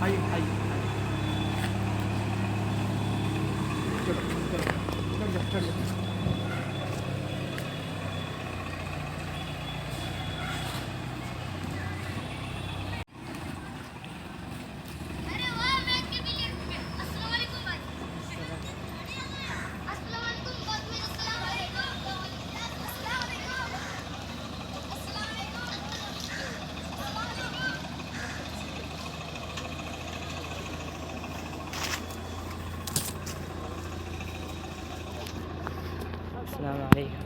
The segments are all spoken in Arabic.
حي حي. السلام عليكم. السلام عليكم. السلام عليكم.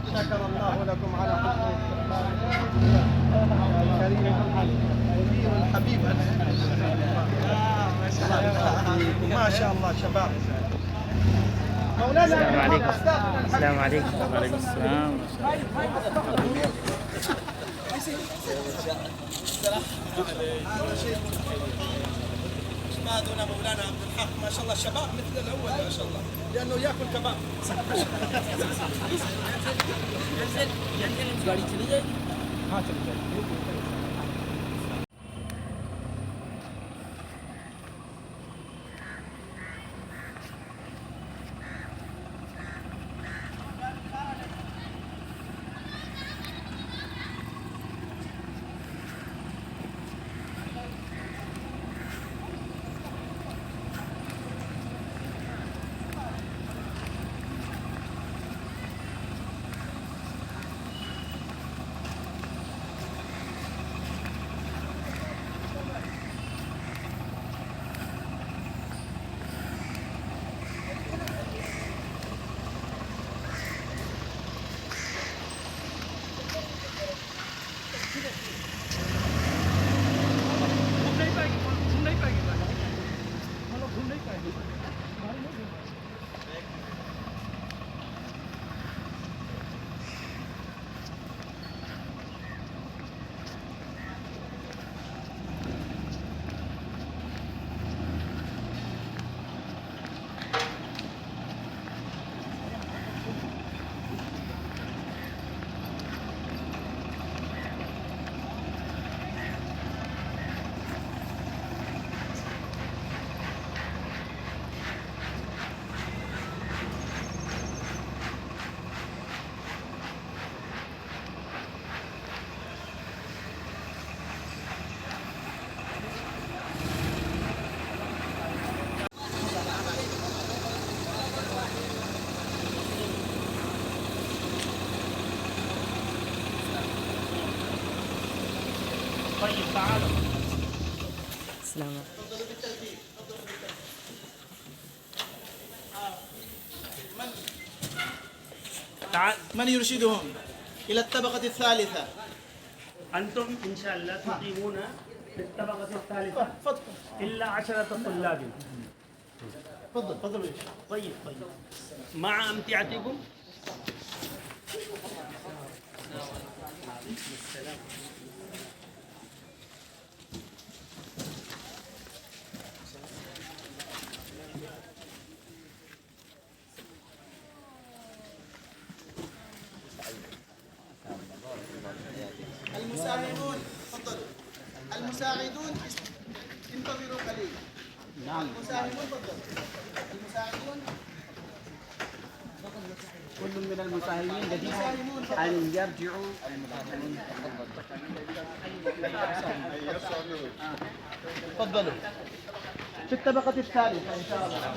شكر الله لكم على حسن الكريم الحبيب. ما شاء الله شباب. السلام عليكم. السلام عليكم. وعليكم السلام. ما دون مولانا عبد الحق ما شاء الله شباب مثل الاول ما شاء الله لانه ياكل كباب. طيب تعالوا. السلام عليكم. من يرشدهم إلى الطبقة الثالثة؟ أنتم إن شاء الله تقيمون في الطبقة الثالثة تفضل إلا 10 طلاب. تفضل تفضل. طيب مع أمتعتكم. المساهمون تفضلوا. المساعدون انتظروا قليلا. نعم. المساهمون تفضلوا. المساعدون كل من المساهمين لديه أن يرجعوا تفضلوا في الطبقة الثالثة إن شاء الله.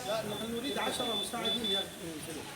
لا نحن نريد 10 مساعدين ينزلون.